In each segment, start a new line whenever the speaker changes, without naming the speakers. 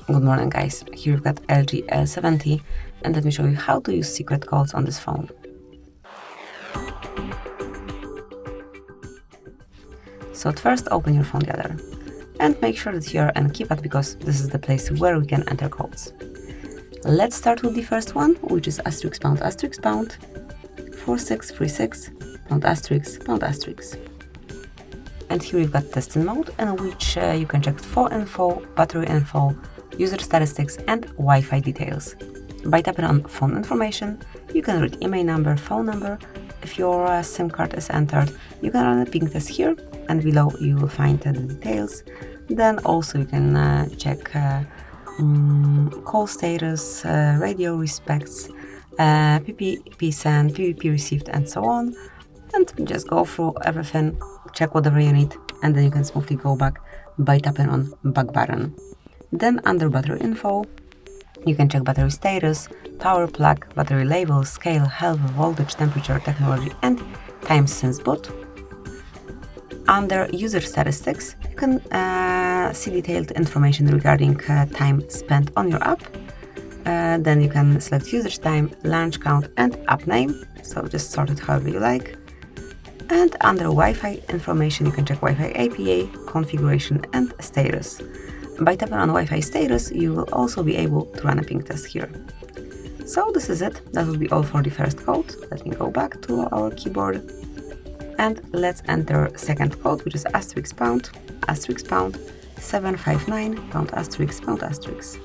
Good morning guys, here we've got LG L70 and let me show you how to use secret codes on this phone. So at first open your phone gallery and make sure that you're on keypad because this is the place where we can enter codes. Let's start with the first one, which is *##, 4636 *##. And here we've got testing mode in which you can check phone info, battery info, user statistics and Wi-Fi details. By tapping on phone information, you can read IMEI number, phone number. If your SIM card is entered, you can run a ping test here and below you will find the details. Then also you can check call status, radio respects, PPP sent, PPP received and so on. And just go through everything, check whatever you need, and then you can smoothly go back by tapping on back button. Then under battery info, you can check battery status, power plug, battery label, scale, health, voltage, temperature, technology, and time since boot. Under user statistics, you can see detailed information regarding time spent on your app. Then you can select usage time, launch count, and app name. So just sort it however you like. And under Wi-Fi information, you can check Wi-Fi APA, configuration, and status. By tapping on Wi-Fi status, you will also be able to run a ping test here. So this is it. That will be all for the first code. Let me go back to our keyboard. And let's enter second code, which is *##, 759 *##.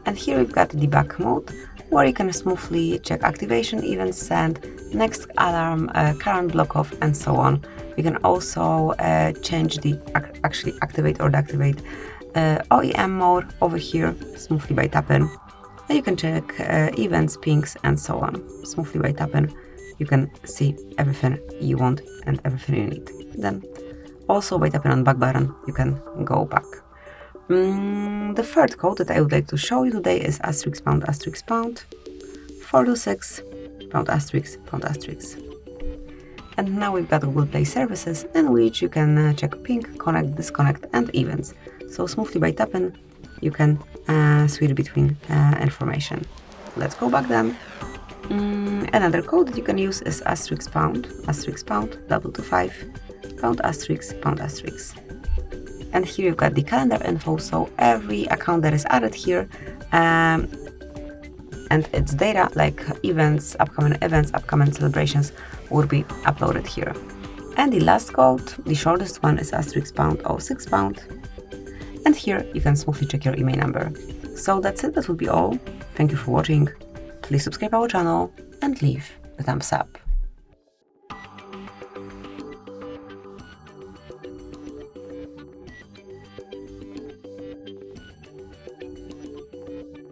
And here we've got debug mode, where you can smoothly check activation, events sent, next alarm, current block off, and so on. You can also change the actually activate or deactivate OEM mode over here, smoothly by tapping. And you can check events, pings, and so on. Smoothly by tapping, you can see everything you want and everything you need. Then also by tapping on back button, you can go back. The third code that I would like to show you today is *##, 426 *##. And now we've got Google Play services in which you can check ping, connect, disconnect, and events. So smoothly by tapping, you can switch between information. Let's go back then. Another code that you can use is *##, 225 *##. And here you've got the calendar info, so every account that is added here and its data like events, upcoming celebrations will be uploaded here. And the last code, the shortest one, is *##, 06 #. And here you can smoothly check your IMEI number. So that's it, that will be all. Thank you for watching. Please subscribe our channel and leave a thumbs up.